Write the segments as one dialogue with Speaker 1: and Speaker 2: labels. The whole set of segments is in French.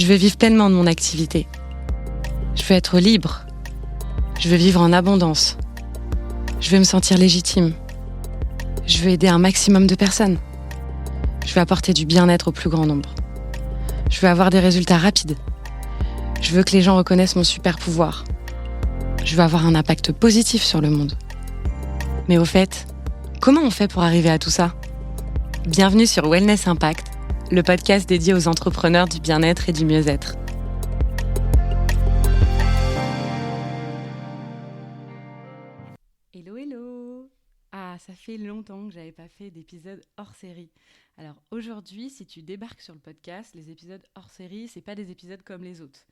Speaker 1: Je veux vivre pleinement de mon activité. Je veux être libre. Je veux vivre en abondance. Je veux me sentir légitime. Je veux aider un maximum de personnes. Je veux apporter du bien-être au plus grand nombre. Je veux avoir des résultats rapides. Je veux que les gens reconnaissent mon super pouvoir. Je veux avoir un impact positif sur le monde. Mais au fait, comment on fait pour arriver à tout ça ? Bienvenue sur Wellness Impact, le podcast dédié aux entrepreneurs du bien-être et du mieux-être. Hello, hello ! Ah, ça fait longtemps que j'avais pas fait d'épisode hors série. Alors aujourd'hui, si tu débarques sur le podcast, les épisodes hors série, c'est pas des épisodes comme les autres.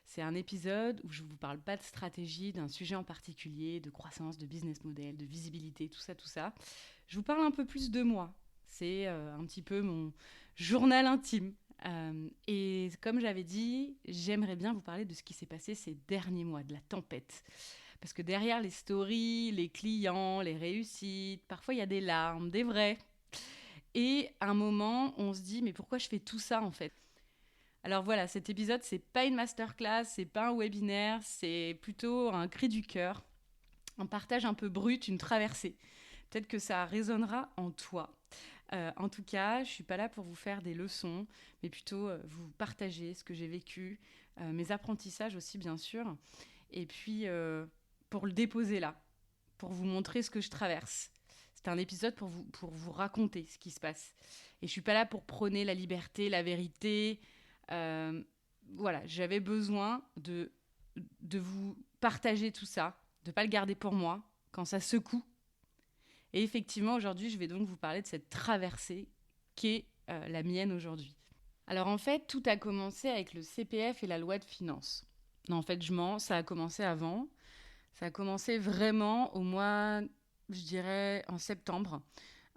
Speaker 1: C'est un épisode où je vous parle pas de stratégie, d'un sujet en particulier, de croissance, de business model, de visibilité, tout ça. Je vous parle un peu plus de moi. C'est un petit peu mon journal intime. Et comme j'avais dit, j'aimerais bien vous parler de ce qui s'est passé ces derniers mois, de la tempête. Parce que derrière les stories, les clients, les réussites, parfois il y a des larmes, des vrais. Et à un moment, on se dit, mais pourquoi je fais tout ça en fait ? Alors voilà, cet épisode, c'est pas une masterclass, c'est pas un webinaire, c'est plutôt un cri du cœur, un partage un peu brut, une traversée. Peut-être que ça résonnera en toi. En tout cas, je ne suis pas là pour vous faire des leçons, mais plutôt vous partager ce que j'ai vécu, mes apprentissages aussi, bien sûr. Et puis, pour le déposer là, pour vous montrer ce que je traverse. C'est un épisode pour vous raconter ce qui se passe. Et je ne suis pas là pour prôner la liberté, la vérité. Voilà, j'avais besoin de vous partager tout ça, de ne pas le garder pour moi quand ça secoue. Et effectivement, aujourd'hui, je vais donc vous parler de cette traversée qu'est la mienne aujourd'hui. Alors en fait, tout a commencé avec le CPF et la loi de finances. Non, en fait, ça a commencé avant. Ça a commencé vraiment au mois, je dirais, en septembre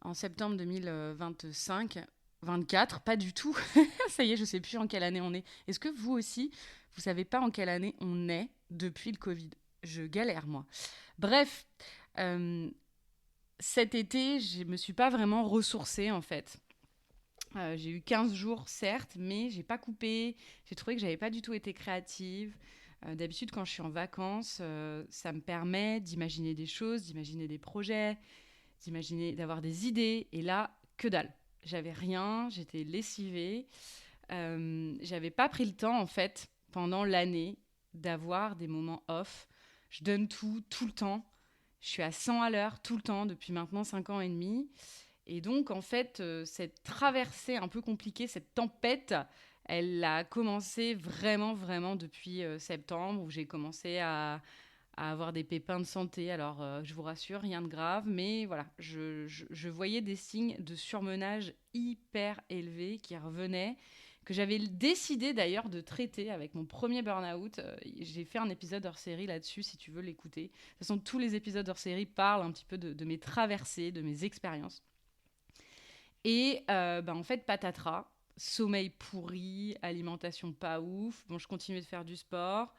Speaker 1: 2025. 24, pas du tout. Ça y est, je ne sais plus en quelle année on est. Est-ce que vous aussi, vous ne savez pas en quelle année on est depuis le Covid ? Je galère, moi. Bref, cet été, je ne me suis pas vraiment ressourcée, en fait. J'ai eu 15 jours, certes, mais je n'ai pas coupé. J'ai trouvé que je n'avais pas du tout été créative. D'habitude, quand je suis en vacances, ça me permet d'imaginer des choses, d'imaginer des projets, d'avoir des idées. Et là, que dalle. J'avais rien, j'étais lessivée. J'avais pas pris le temps, en fait, pendant l'année, d'avoir des moments off. Je donne tout le temps. Je suis à 100 à l'heure, tout le temps, depuis maintenant 5 ans et demi. Et donc, en fait, cette traversée un peu compliquée, cette tempête, elle a commencé vraiment, vraiment depuis septembre, où j'ai commencé à avoir des pépins de santé. Alors, je vous rassure, rien de grave, mais voilà, je voyais des signes de surmenage hyper élevés qui revenaient, que j'avais décidé d'ailleurs de traiter avec mon premier burn-out. J'ai fait un épisode hors série là-dessus, si tu veux l'écouter. De toute façon, tous les épisodes hors série parlent un petit peu de mes traversées, de mes expériences. Et en fait, patatras, sommeil pourri, alimentation pas ouf. Bon, je continuais de faire du sport.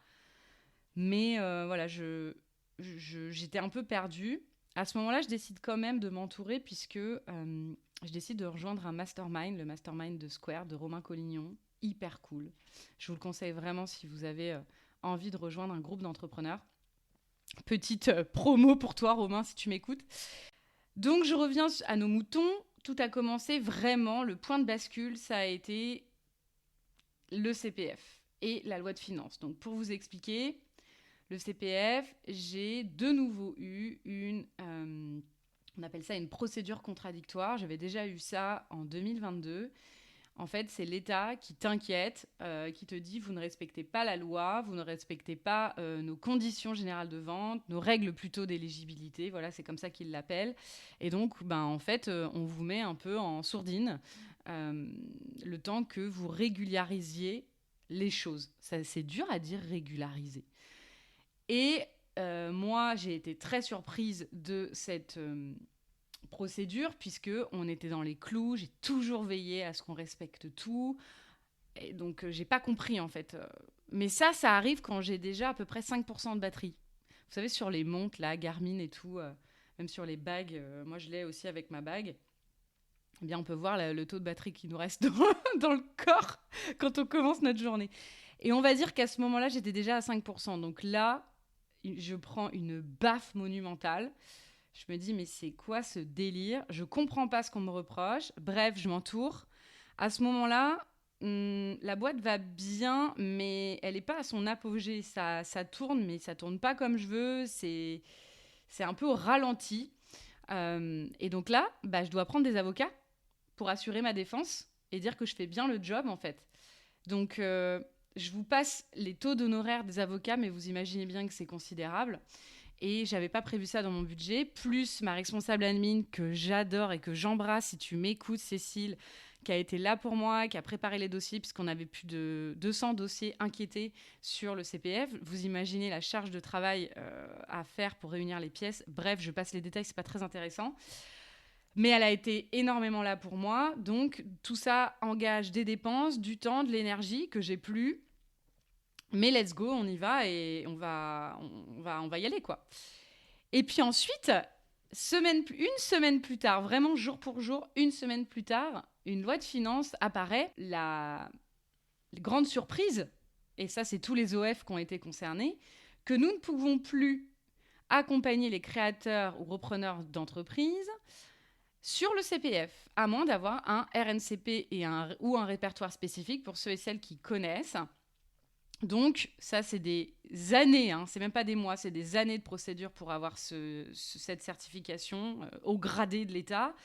Speaker 1: Mais voilà, j'étais un peu perdue. À ce moment-là, je décide quand même de m'entourer puisque je décide de rejoindre un mastermind, le mastermind de Square de Romain Collignon. Hyper cool. Je vous le conseille vraiment si vous avez envie de rejoindre un groupe d'entrepreneurs. Petite promo pour toi, Romain, si tu m'écoutes. Donc, je reviens à nos moutons. Tout a commencé vraiment, le point de bascule, ça a été le CPF et la loi de finances. Donc, pour vous expliquer, le CPF, j'ai de nouveau eu on appelle ça une procédure contradictoire. J'avais déjà eu ça en 2022. En fait, c'est l'État qui t'inquiète, qui te dit vous ne respectez pas la loi, vous ne respectez pas nos conditions générales de vente, nos règles plutôt d'éligibilité. Voilà, c'est comme ça qu'ils l'appellent. Et donc, en fait, on vous met un peu en sourdine le temps que vous régulariziez les choses. Ça, c'est dur à dire régulariser. Et moi, j'ai été très surprise de cette procédure puisqu'on était dans les clous. J'ai toujours veillé à ce qu'on respecte tout. Et donc, j'ai pas compris, en fait. Mais ça arrive quand j'ai déjà à peu près 5% de batterie. Vous savez, sur les montres, là, Garmin et tout, même sur les bagues, moi, je l'ai aussi avec ma bague. eh bien, on peut voir le taux de batterie qui nous reste dans le corps quand on commence notre journée. Et on va dire qu'à ce moment-là, j'étais déjà à 5%. Donc là, je prends une baffe monumentale. Je me dis, mais c'est quoi ce délire? Je comprends pas ce qu'on me reproche. Bref, je m'entoure. À ce moment-là, la boîte va bien, mais elle n'est pas à son apogée. Ça tourne, mais ça tourne pas comme je veux. C'est un peu au ralenti. Et donc là, bah, je dois prendre des avocats pour assurer ma défense et dire que je fais bien le job, en fait. Donc, je vous passe les taux d'honoraires des avocats, mais vous imaginez bien que c'est considérable. Et j'avais pas prévu ça dans mon budget, plus ma responsable admin que j'adore et que j'embrasse si tu m'écoutes, Cécile, qui a été là pour moi, qui a préparé les dossiers, puisqu'on avait plus de 200 dossiers inquiétés sur le CPF. Vous imaginez la charge de travail à faire pour réunir les pièces. Bref, je passe les détails, c'est pas très intéressant. Mais elle a été énormément là pour moi. Donc, tout ça engage des dépenses, du temps, de l'énergie que j'ai plus. Mais let's go, on y va et on va y aller, quoi. Et puis ensuite, une semaine plus tard, vraiment jour pour jour, une semaine plus tard, une loi de finances apparaît. La grande surprise, et ça c'est tous les OF qui ont été concernés, que nous ne pouvons plus accompagner les créateurs ou repreneurs d'entreprises sur le CPF, à moins d'avoir un RNCP ou un répertoire spécifique pour ceux et celles qui connaissent. Donc, ça, c'est des années, hein, c'est même pas des mois, c'est des années de procédure pour avoir cette certification au gradé de l'État.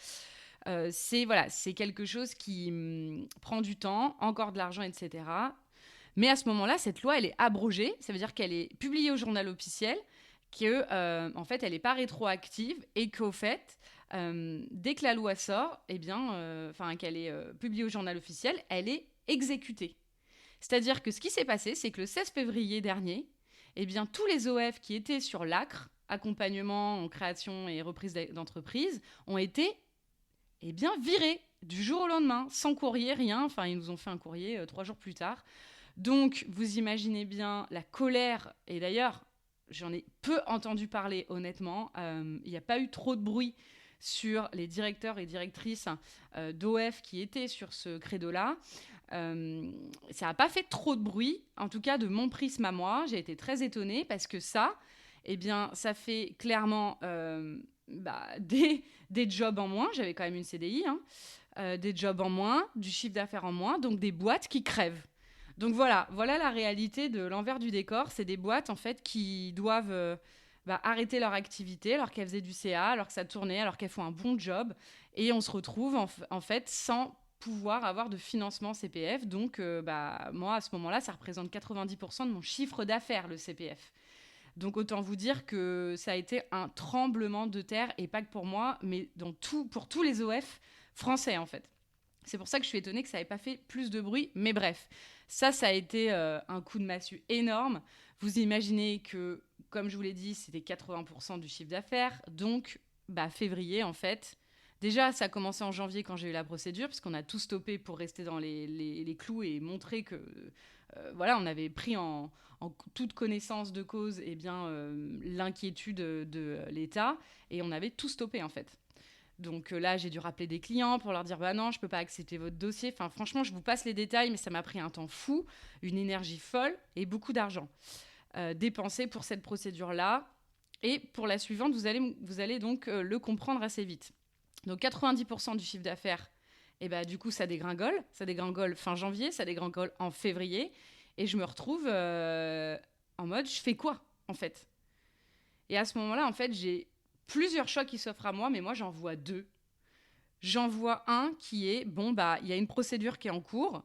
Speaker 1: C'est quelque chose qui prend du temps, encore de l'argent, etc. Mais à ce moment-là, cette loi, elle est abrogée. Ça veut dire qu'elle est publiée au journal officiel, en fait, elle n'est pas rétroactive et qu'au fait, dès que la loi sort, qu'elle est publiée au journal officiel, elle est exécutée. C'est-à-dire que ce qui s'est passé, c'est que le 16 février dernier, eh bien, tous les OF qui étaient sur l'ACRE, accompagnement en création et reprise d'entreprise, ont été virés du jour au lendemain, sans courrier, rien. Enfin, ils nous ont fait un courrier 3 jours plus tard. Donc, vous imaginez bien la colère. Et d'ailleurs, j'en ai peu entendu parler, honnêtement. Il n'y a pas eu trop de bruit sur les directeurs et directrices d'OF qui étaient sur ce credo-là. Ça n'a pas fait trop de bruit, en tout cas de mon prisme à moi. J'ai été très étonnée parce que ça fait clairement des jobs en moins. J'avais quand même une CDI, des jobs en moins, du chiffre d'affaires en moins, donc des boîtes qui crèvent. Donc voilà la réalité de l'envers du décor. C'est des boîtes en fait qui doivent arrêter leur activité alors qu'elles faisaient du CA, alors que ça tournait, alors qu'elles font un bon job. Et on se retrouve en fait sans pouvoir avoir de financement CPF. Donc, moi, à ce moment-là, ça représente 90% de mon chiffre d'affaires, le CPF. Donc, autant vous dire que ça a été un tremblement de terre, et pas que pour moi, mais pour tous les OF français, en fait. C'est pour ça que je suis étonnée que ça n'ait pas fait plus de bruit. Mais bref, ça a été un coup de massue énorme. Vous imaginez que, comme je vous l'ai dit, c'était 80% du chiffre d'affaires. Donc, février, en fait, déjà, ça a commencé en janvier quand j'ai eu la procédure, puisqu'on a tout stoppé pour rester dans les clous et montrer que on avait pris en toute connaissance de cause l'inquiétude de l'État, et on avait tout stoppé en fait. Donc là, j'ai dû rappeler des clients pour leur dire non, je ne peux pas accepter votre dossier. Enfin, franchement, je vous passe les détails, mais ça m'a pris un temps fou, une énergie folle et beaucoup d'argent dépensé pour cette procédure-là. Et pour la suivante, vous allez donc le comprendre assez vite. Donc 90% du chiffre d'affaires, du coup, ça dégringole. Ça dégringole fin janvier, ça dégringole en février. Et je me retrouve en mode, je fais quoi, en fait? Et à ce moment-là, en fait, j'ai plusieurs choix qui s'offrent à moi, mais moi, j'en vois deux. J'en vois un qui est, il y a une procédure qui est en cours.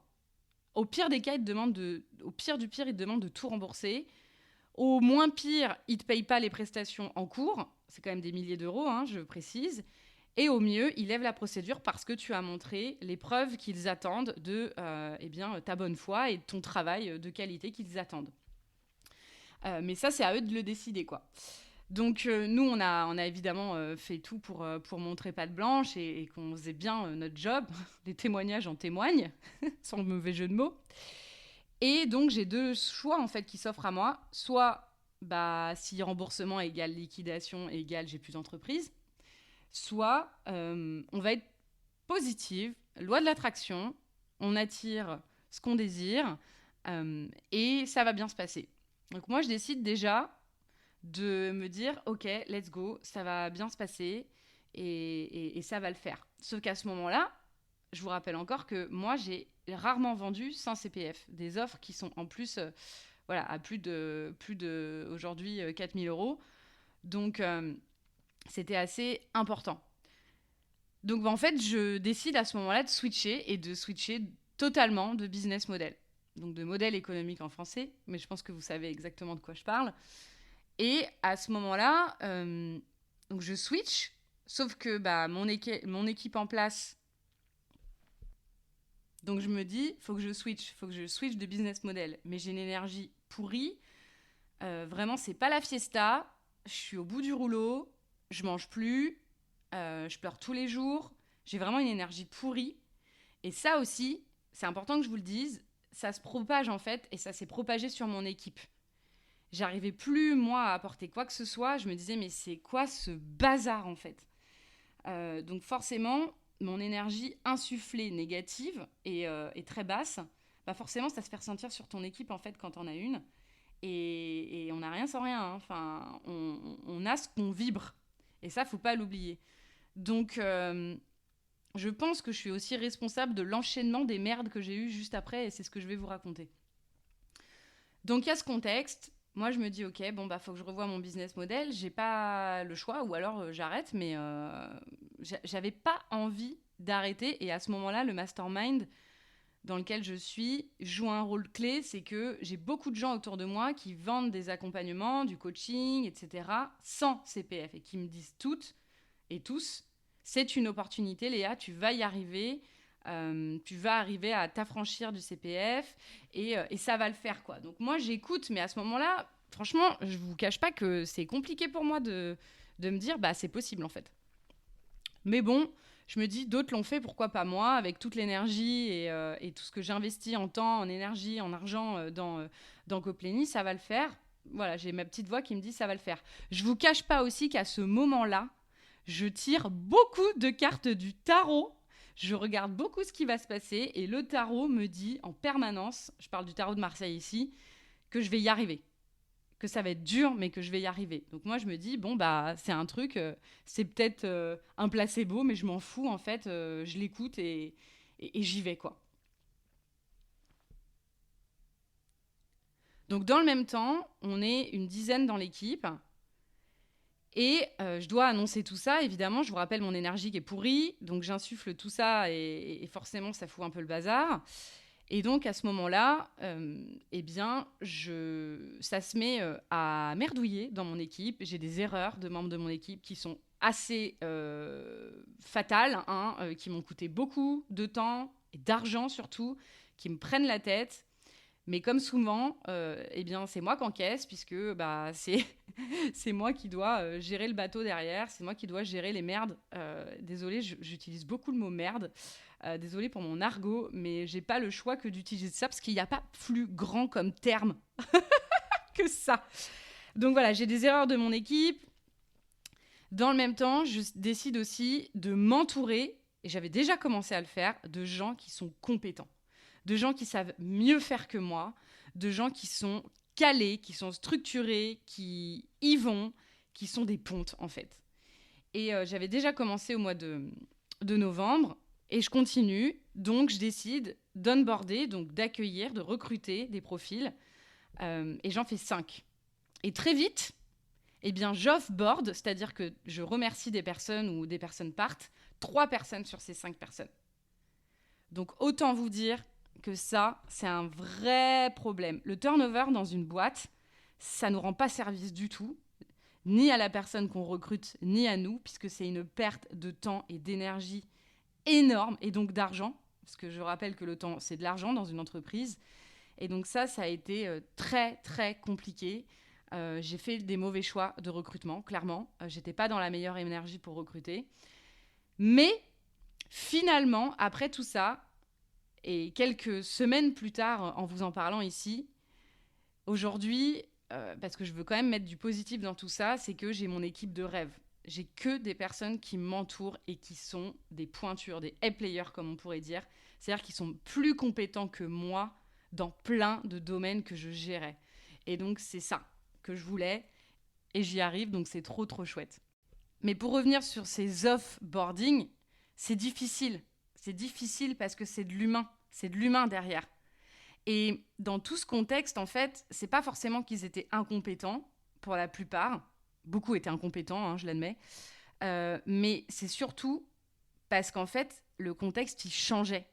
Speaker 1: Au pire des cas, au pire du pire, il te demande de tout rembourser. Au moins pire, il ne te paye pas les prestations en cours. C'est quand même des milliers d'euros, je précise. Et au mieux, ils lèvent la procédure parce que tu as montré les preuves qu'ils attendent de ta bonne foi et de ton travail de qualité qu'ils attendent. Mais ça, c'est à eux de le décider, quoi. Donc nous, on a évidemment fait tout pour montrer patte blanche et qu'on faisait bien notre job. Les témoignages en témoignent, sans mauvais jeu de mots. Et donc, j'ai deux choix, en fait, qui s'offrent à moi. Soit, si remboursement égale liquidation égale j'ai plus d'entreprise. Soit, on va être positive, loi de l'attraction, on attire ce qu'on désire et ça va bien se passer. Donc moi, je décide déjà de me dire, ok, let's go, ça va bien se passer et ça va le faire. Sauf qu'à ce moment-là, je vous rappelle encore que moi, j'ai rarement vendu sans CPF. Des offres qui sont en plus, à plus de aujourd'hui 4 000 euros. Donc, c'était assez important. Donc, en fait, je décide à ce moment-là de switcher totalement de business model. Donc, de modèle économique en français, mais je pense que vous savez exactement de quoi je parle. Et à ce moment-là, donc je switch, sauf que mon équipe en place. Donc je me dis, faut que je switch de business model. Mais j'ai une énergie pourrie. Vraiment, c'est pas la fiesta. Je suis au bout du rouleau. Je mange plus. Je pleure tous les jours. J'ai vraiment une énergie pourrie. Et ça aussi, c'est important que je vous le dise, ça se propage en fait, et ça s'est propagé sur mon équipe. J'arrivais plus, moi, à apporter quoi que ce soit. Je me disais, mais c'est quoi ce bazar, en fait ? Donc forcément, mon énergie insufflée négative est très basse. Forcément, ça se fait ressentir sur ton équipe, en fait, quand on a une. Et on n'a rien sans rien. Hein. Enfin, on a ce qu'on vibre. Et ça, faut pas l'oublier. Donc, je pense que je suis aussi responsable de l'enchaînement des merdes que j'ai eues juste après. Et c'est ce que je vais vous raconter. Donc, il y a ce contexte. Moi, je me dis, ok, faut que je revoie mon business model. J'ai pas le choix, ou alors j'arrête, mais j'avais pas envie d'arrêter. Et à ce moment-là, le mastermind dans lequel je suis joue un rôle clé. C'est que j'ai beaucoup de gens autour de moi qui vendent des accompagnements, du coaching, etc., sans CPF et qui me disent toutes et tous, c'est une opportunité, Léa, tu vas y arriver. Tu vas arriver à t'affranchir du CPF et ça va le faire, quoi. Donc moi, j'écoute, mais à ce moment-là, franchement, je vous cache pas que c'est compliqué pour moi de me dire, c'est possible, en fait. Mais bon, je me dis, d'autres l'ont fait, pourquoi pas moi, avec toute l'énergie et tout ce que j'investis en temps, en énergie, en argent dans Coplenny, ça va le faire. Voilà, j'ai ma petite voix qui me dit, ça va le faire. Je vous cache pas aussi qu'à ce moment-là, je tire beaucoup de cartes du tarot. Je regarde beaucoup ce qui va se passer et le tarot me dit en permanence, je parle du tarot de Marseille ici, que je vais y arriver. Que ça va être dur, mais que je vais y arriver. Donc moi, je me dis, c'est un truc, c'est peut-être un placebo, mais je m'en fous, en fait. Je l'écoute et j'y vais, quoi. Donc dans le même temps, on est une dizaine dans l'équipe. Et je dois annoncer tout ça, évidemment, je vous rappelle mon énergie qui est pourrie, donc j'insuffle tout ça et forcément ça fout un peu le bazar. Et donc à ce moment-là, ça se met à merdouiller dans mon équipe. J'ai des erreurs de membres de mon équipe qui sont assez fatales, qui m'ont coûté beaucoup de temps et d'argent surtout, qui me prennent la tête. Mais comme souvent, c'est moi qui encaisse, puisque c'est moi qui dois gérer le bateau derrière, c'est moi qui dois gérer les merdes. Désolée, j'utilise beaucoup le mot merde. Désolée pour mon argot, mais j'ai pas le choix que d'utiliser ça, parce qu'il n'y a pas plus grand comme terme que ça. Donc voilà, j'ai des erreurs de mon équipe. Dans le même temps, je décide aussi de m'entourer, et j'avais déjà commencé à le faire, de gens qui sont compétents. De gens qui savent mieux faire que moi, de gens qui sont calés, qui sont structurés, qui y vont, qui sont des pontes, en fait. Et j'avais déjà commencé au mois de novembre, et je continue. Donc, je décide d'onboarder, donc d'accueillir, de recruter des profils, et j'en fais 5. Et très vite, j'offboard, c'est-à-dire que je remercie des personnes ou des personnes partent, 3 personnes sur ces 5 personnes. Donc, autant vous dire que ça, c'est un vrai problème. Le turnover dans une boîte, ça ne nous rend pas service du tout, ni à la personne qu'on recrute, ni à nous, puisque c'est une perte de temps et d'énergie énorme, et donc d'argent, parce que je rappelle que le temps, c'est de l'argent dans une entreprise. Et donc ça a été très, très compliqué. J'ai fait des mauvais choix de recrutement, clairement. J'étais pas dans la meilleure énergie pour recruter. Mais finalement, après tout ça, et quelques semaines plus tard, en vous en parlant ici, aujourd'hui, parce que je veux quand même mettre du positif dans tout ça, c'est que j'ai mon équipe de rêve. j'ai que des personnes qui m'entourent et qui sont des pointures, des A-players comme on pourrait dire. C'est-à-dire qu'ils sont plus compétents que moi dans plein de domaines que je gérais. Et donc c'est ça que je voulais et j'y arrive, donc c'est trop trop chouette. Mais pour revenir sur ces off-boarding, c'est difficile. C'est difficile parce que c'est de l'humain derrière. Et dans tout ce contexte, en fait, c'est pas forcément qu'ils étaient incompétents, pour la plupart. Beaucoup étaient incompétents, hein, je l'admets. Mais c'est surtout parce qu'en fait, le contexte, il changeait.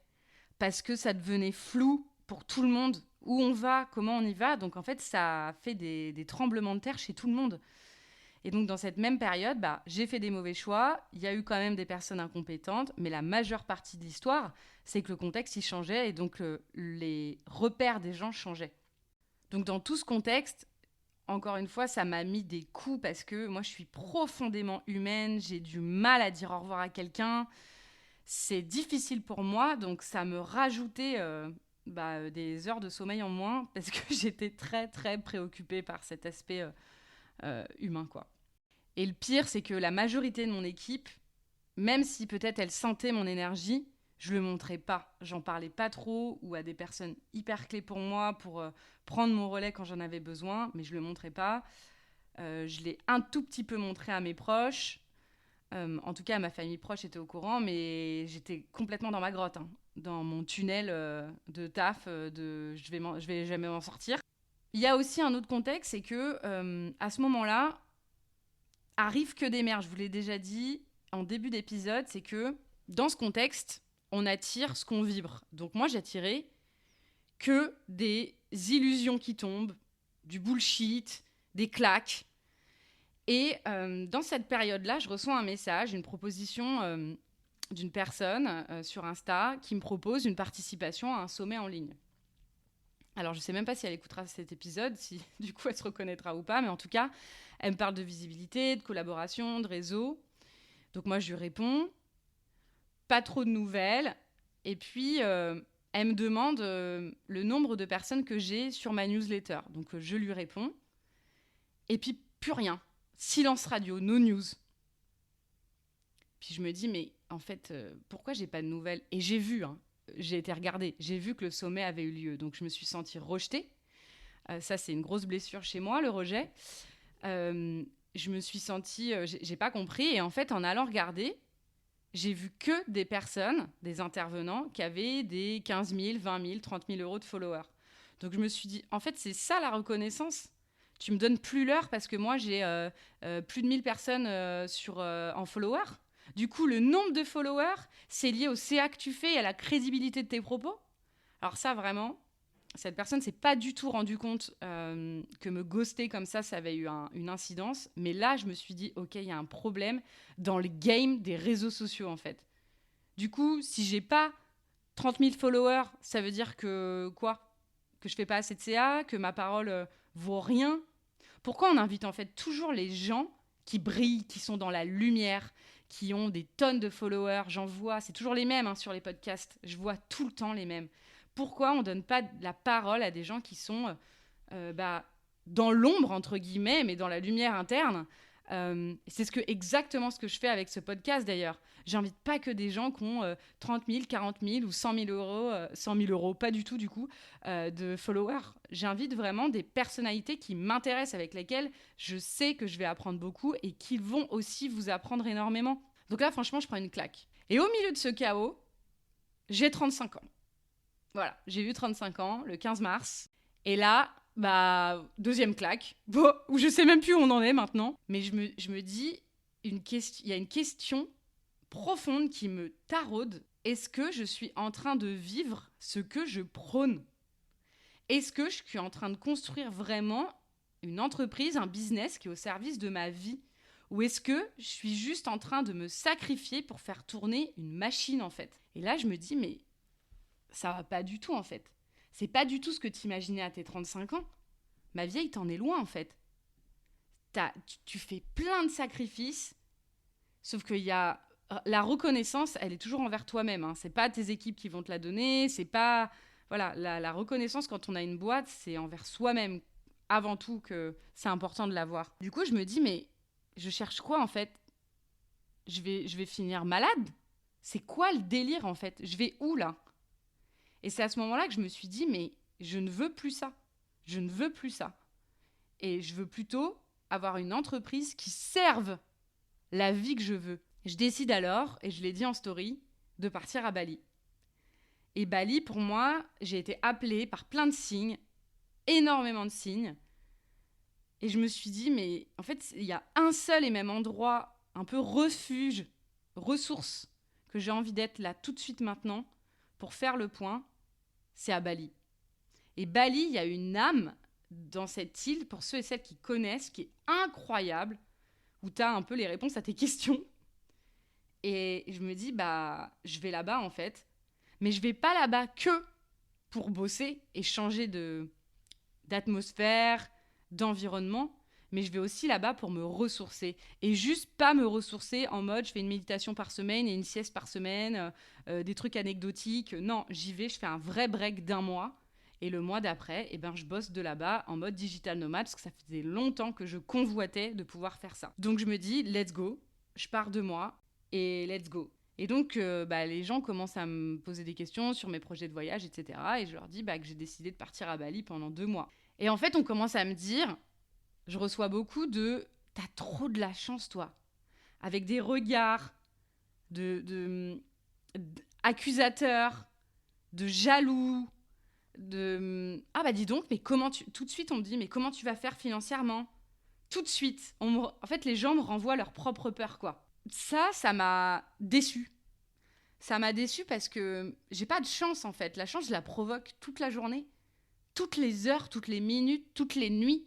Speaker 1: Parce que ça devenait flou pour tout le monde. Où on va, comment on y va. Donc en fait, ça a fait des tremblements de terre chez tout le monde. Et donc dans cette même période, j'ai fait des mauvais choix. Il y a eu quand même des personnes incompétentes. Mais la majeure partie de l'histoire, c'est que le contexte, il changeait. Et donc les repères des gens changeaient. Donc dans tout ce contexte, encore une fois, ça m'a mis des coups parce que moi, je suis profondément humaine. J'ai du mal à dire au revoir à quelqu'un. C'est difficile pour moi, donc ça me rajoutait des heures de sommeil en moins parce que j'étais très, très préoccupée par cet aspect humain, quoi. Et le pire, c'est que la majorité de mon équipe, même si peut-être elle sentait mon énergie, je le montrais pas. J'en parlais pas trop ou à des personnes hyper clés pour moi pour prendre mon relais quand j'en avais besoin, mais je le montrais pas. Je l'ai un tout petit peu montré à mes proches. En tout cas, ma famille proche était au courant, mais j'étais complètement dans ma grotte, hein, dans mon tunnel de taf, je vais jamais m'en sortir. Il y a aussi un autre contexte, c'est que à ce moment-là, arrive que des mères. Je vous l'ai déjà dit en début d'épisode, c'est que dans ce contexte, on attire ce qu'on vibre. Donc moi, j'attirais que des illusions qui tombent, du bullshit, des claques. Et dans cette période-là, je reçois un message, une proposition d'une personne sur Insta qui me propose une participation à un sommet en ligne. Alors, je ne sais même pas si elle écoutera cet épisode, si du coup elle se reconnaîtra ou pas, mais en tout cas, elle me parle de visibilité, de collaboration, de réseau. Donc moi, je lui réponds, pas trop de nouvelles. Et puis, elle me demande le nombre de personnes que j'ai sur ma newsletter. Donc, je lui réponds. Et puis, plus rien. Silence radio, no news. Puis je me dis, mais en fait, pourquoi j'ai pas de nouvelles ? Et j'ai vu, hein, j'ai été regarder, j'ai vu que le sommet avait eu lieu. Donc je me suis sentie rejetée. Ça, c'est une grosse blessure chez moi, le rejet. Je me suis sentie, j'ai pas compris. Et en fait, en allant regarder, j'ai vu que des personnes, des intervenants, qui avaient des 15 000, 20 000, 30 000 euros de followers. Donc je me suis dit, en fait, c'est ça la reconnaissance. Tu me donnes plus l'heure parce que moi, j'ai plus de 1000 personnes en followers. Du coup, le nombre de followers, c'est lié au CA que tu fais et à la crédibilité de tes propos. Alors ça, vraiment, cette personne s'est pas du tout rendu compte que me ghoster comme ça avait eu une incidence. Mais là, je me suis dit, OK, il y a un problème dans le game des réseaux sociaux, en fait. Du coup, si j'ai pas 30 000 followers, ça veut dire que quoi ? Que je fais pas assez de CA, que ma parole vaut rien. Pourquoi on invite en fait toujours les gens qui brillent, qui sont dans la lumière, qui ont des tonnes de followers ? J'en vois, c'est toujours les mêmes sur les podcasts. Je vois tout le temps les mêmes. Pourquoi on donne pas la parole à des gens qui sont dans l'ombre, entre guillemets, mais dans la lumière interne ? C'est exactement ce que je fais avec ce podcast d'ailleurs. J'invite pas que des gens qui ont 30 000, 40 000 ou 100 000 euros, 100 000 euros, pas du tout du coup, de followers. J'invite vraiment des personnalités qui m'intéressent, avec lesquelles je sais que je vais apprendre beaucoup et qui vont aussi vous apprendre énormément. Donc là, franchement, je prends une claque. Et au milieu de ce chaos, j'ai 35 ans. Voilà, j'ai eu 35 ans le 15 mars. Et là, deuxième claque. Bon, je sais même plus où on en est maintenant. Mais je me dis, il y a une question profonde qui me taraude. Est-ce que je suis en train de vivre ce que je prône ? Est-ce que je suis en train de construire vraiment une entreprise, un business qui est au service de ma vie ? Ou est-ce que je suis juste en train de me sacrifier pour faire tourner une machine, en fait ? Et là, je me dis, mais ça va pas du tout, en fait. C'est pas du tout ce que t'imaginais à tes 35 ans. Ma vieille, t'en es loin, en fait. Tu fais plein de sacrifices, sauf qu'il y a... La reconnaissance, elle est toujours envers toi-même. Hein. C'est pas tes équipes qui vont te la donner, c'est pas... Voilà, la reconnaissance, quand on a une boîte, c'est envers soi-même, avant tout, que c'est important de l'avoir. Du coup, je me dis, mais je cherche quoi, en fait ? je vais finir malade. C'est quoi le délire, en fait? Je vais où, là? Et c'est à ce moment-là que je me suis dit, mais je ne veux plus ça. Je ne veux plus ça. Et je veux plutôt avoir une entreprise qui serve la vie que je veux. Je décide alors, et je l'ai dit en story, de partir à Bali. Et Bali, pour moi, j'ai été appelée par plein de signes, énormément de signes. Et je me suis dit, mais en fait, il y a un seul et même endroit, un peu refuge, ressource, que j'ai envie d'être là tout de suite maintenant, pour faire le point, c'est à Bali. Et Bali, il y a une âme dans cette île, pour ceux et celles qui connaissent, qui est incroyable, où tu as un peu les réponses à tes questions. Et je me dis, je vais là-bas en fait. Mais je vais pas là-bas que pour bosser et changer d'atmosphère, d'environnement. Mais je vais aussi là-bas pour me ressourcer. Et juste pas me ressourcer en mode, je fais une méditation par semaine et une sieste par semaine, des trucs anecdotiques. Non, j'y vais, je fais un vrai break d'1 mois. Et le mois d'après, je bosse de là-bas en mode digital nomade, parce que ça faisait longtemps que je convoitais de pouvoir faire ça. Donc je me dis, let's go, je pars 2 mois et let's go. Et donc les gens commencent à me poser des questions sur mes projets de voyage, etc. Et je leur dis que j'ai décidé de partir à Bali pendant 2 mois. Et en fait, on commence à me dire, je reçois beaucoup de « t'as trop de la chance, toi », avec des regards accusateurs, de jaloux, dis donc, mais tout de suite on me dit, mais comment tu vas faire financièrement? Tout de suite, en fait les gens me renvoient leur propre peur, quoi. Ça m'a déçue. Ça m'a déçue parce que j'ai pas de chance, en fait. La chance, je la provoque toute la journée, toutes les heures, toutes les minutes, toutes les nuits.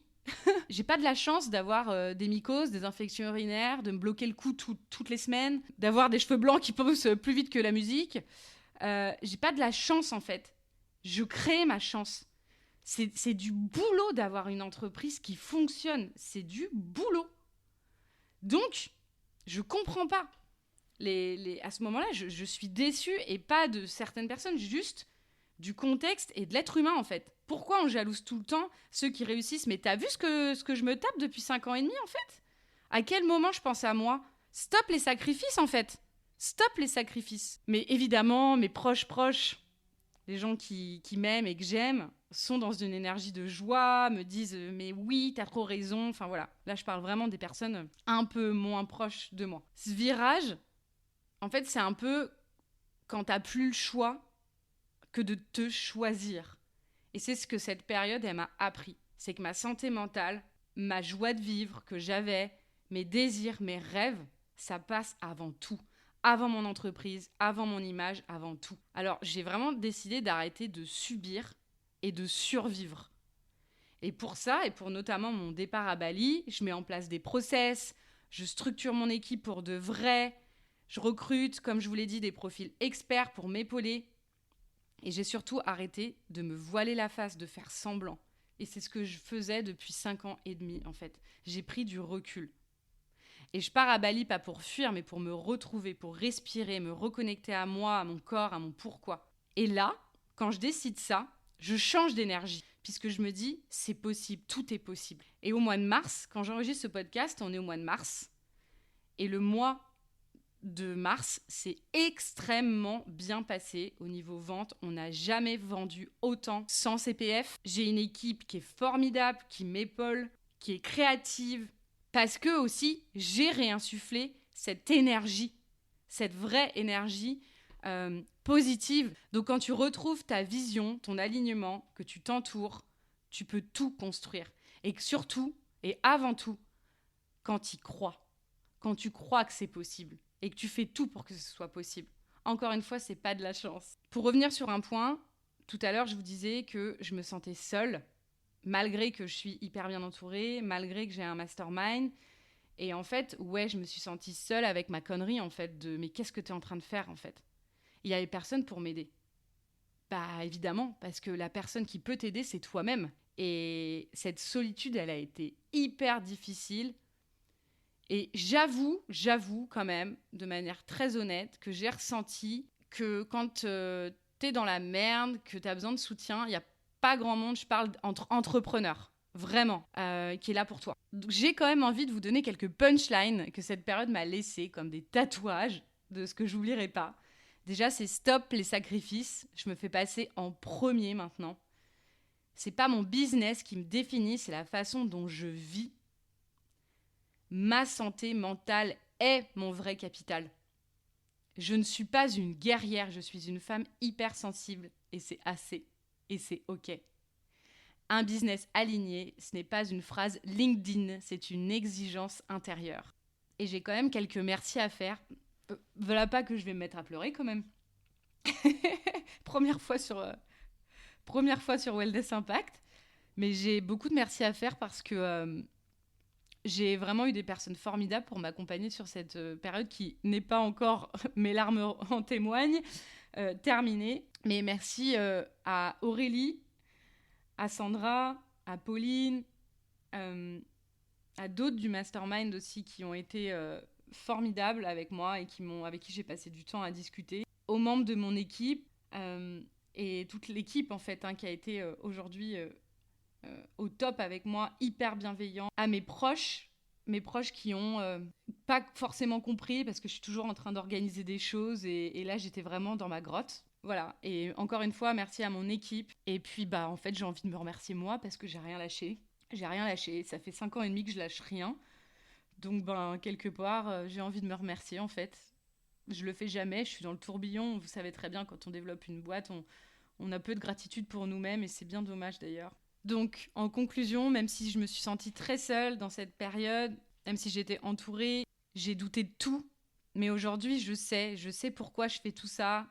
Speaker 1: J'ai pas de la chance d'avoir des mycoses, des infections urinaires, de me bloquer le cou toutes les semaines, d'avoir des cheveux blancs qui poussent plus vite que la musique. J'ai pas de la chance, en fait. Je crée ma chance. C'est du boulot d'avoir une entreprise qui fonctionne. C'est du boulot. Donc, je comprends pas. À ce moment-là, je suis déçue, et pas de certaines personnes, juste du contexte et de l'être humain, en fait. Pourquoi on jalouse tout le temps ceux qui réussissent? Mais t'as vu ce que je me tape depuis 5 ans et demi, en fait? À quel moment je pense à moi? Stop les sacrifices, en fait. Stop les sacrifices. Mais évidemment, mes proches, les gens qui m'aiment et que j'aime, sont dans une énergie de joie, me disent « mais oui, t'as trop raison ». Enfin voilà, là je parle vraiment des personnes un peu moins proches de moi. Ce virage, en fait, c'est un peu quand t'as plus le choix que de te choisir. Et c'est ce que cette période, elle m'a appris. C'est que ma santé mentale, ma joie de vivre que j'avais, mes désirs, mes rêves, ça passe avant tout. Avant mon entreprise, avant mon image, avant tout. Alors, j'ai vraiment décidé d'arrêter de subir et de survivre. Et pour ça, et pour notamment mon départ à Bali, je mets en place des process, je structure mon équipe pour de vrai, je recrute, comme je vous l'ai dit, des profils experts pour m'épauler. Et j'ai surtout arrêté de me voiler la face, de faire semblant. Et c'est ce que je faisais depuis 5 ans et demi, en fait. J'ai pris du recul. Et je pars à Bali pas pour fuir, mais pour me retrouver, pour respirer, me reconnecter à moi, à mon corps, à mon pourquoi. Et là, quand je décide ça, je change d'énergie, puisque je me dis, c'est possible, tout est possible. Et au mois de mars, quand j'enregistre ce podcast, on est au mois de mars. Et le mois de mars, c'est extrêmement bien passé au niveau vente. On n'a jamais vendu autant sans CPF. J'ai une équipe qui est formidable, qui m'épaule, qui est créative, parce que aussi, j'ai réinsufflé cette énergie, cette vraie énergie positive. Donc quand tu retrouves ta vision, ton alignement, que tu t'entoures, tu peux tout construire. Et surtout, et avant tout, quand tu y crois. Quand tu crois que c'est possible et que tu fais tout pour que ce soit possible. Encore une fois, c'est pas de la chance. Pour revenir sur un point, tout à l'heure, je vous disais que je me sentais seule, malgré que je suis hyper bien entourée, malgré que j'ai un mastermind. Et en fait, je me suis sentie seule avec ma connerie, en fait, de « mais qu'est-ce que tu es en train de faire, en fait ?» Il y avait personne pour m'aider. Évidemment, parce que la personne qui peut t'aider, c'est toi-même. Et cette solitude, elle a été hyper difficile. Et j'avoue quand même, de manière très honnête, que j'ai ressenti que quand t'es dans la merde, que t'as besoin de soutien, il n'y a pas grand monde, je parle entre entrepreneurs. vraiment, qui est là pour toi. Donc, j'ai quand même envie de vous donner quelques punchlines que cette période m'a laissées, comme des tatouages de ce que j'oublierai pas. Déjà, c'est stop les sacrifices. Je me fais passer en premier maintenant. C'est pas mon business qui me définit, c'est la façon dont je vis. Ma santé mentale est mon vrai capital. Je ne suis pas une guerrière, je suis une femme hypersensible et c'est assez. Et c'est OK. Un business aligné, ce n'est pas une phrase LinkedIn, c'est une exigence intérieure. Et j'ai quand même quelques merci à faire. Voilà pas que je vais me mettre à pleurer quand même. Première fois sur Wellness Impact. Mais j'ai beaucoup de merci à faire parce que j'ai vraiment eu des personnes formidables pour m'accompagner sur cette période qui n'est pas encore, mes larmes en témoignent, terminée. Mais merci à Aurélie, à Sandra, à Pauline, à d'autres du Mastermind aussi qui ont été formidables avec moi et avec qui j'ai passé du temps à discuter. Aux membres de mon équipe et toute l'équipe en fait qui a été aujourd'hui au top avec moi, hyper bienveillant. À mes proches qui ont pas forcément compris parce que je suis toujours en train d'organiser des choses et là j'étais vraiment dans ma grotte. Voilà, et encore une fois, merci à mon équipe. Et puis, en fait, j'ai envie de me remercier moi parce que j'ai rien lâché. J'ai rien lâché. Ça fait 5 ans et demi que je lâche rien. Donc, quelque part, j'ai envie de me remercier, en fait. Je le fais jamais. Je suis dans le tourbillon. Vous savez très bien, quand on développe une boîte, on a peu de gratitude pour nous-mêmes et c'est bien dommage d'ailleurs. Donc, en conclusion, même si je me suis sentie très seule dans cette période, même si j'étais entourée, j'ai douté de tout. Mais aujourd'hui, je sais pourquoi je fais tout ça.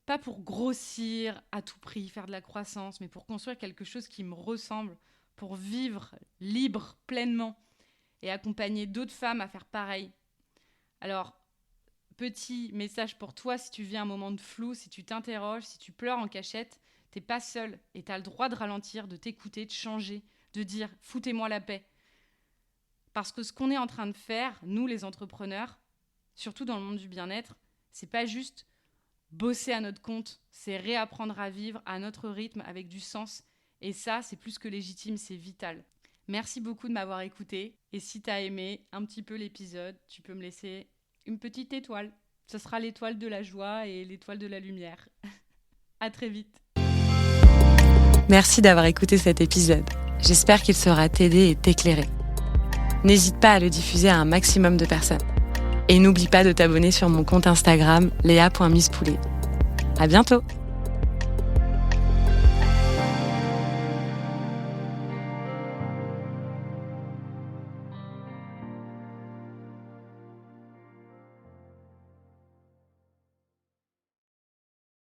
Speaker 1: Pas pour grossir à tout prix, faire de la croissance, mais pour construire quelque chose qui me ressemble, pour vivre libre, pleinement, et accompagner d'autres femmes à faire pareil. Alors, petit message pour toi, si tu vis un moment de flou, si tu t'interroges, si tu pleures en cachette, t'es pas seule et t'as le droit de ralentir, de t'écouter, de changer, de dire « foutez-moi la paix ». Parce que ce qu'on est en train de faire, nous les entrepreneurs, surtout dans le monde du bien-être, c'est pas juste bosser à notre compte, c'est réapprendre à vivre à notre rythme avec du sens. Et ça, c'est plus que légitime, c'est vital. Merci beaucoup de m'avoir écouté. Et si tu as aimé un petit peu l'épisode, tu peux me laisser une petite étoile. Ce sera l'étoile de la joie et l'étoile de la lumière. À très vite.
Speaker 2: Merci d'avoir écouté cet épisode. J'espère qu'il saura t'aider et t'éclairer. N'hésite pas à le diffuser à un maximum de personnes. Et n'oublie pas de t'abonner sur mon compte Instagram léa.misspoulet. À bientôt!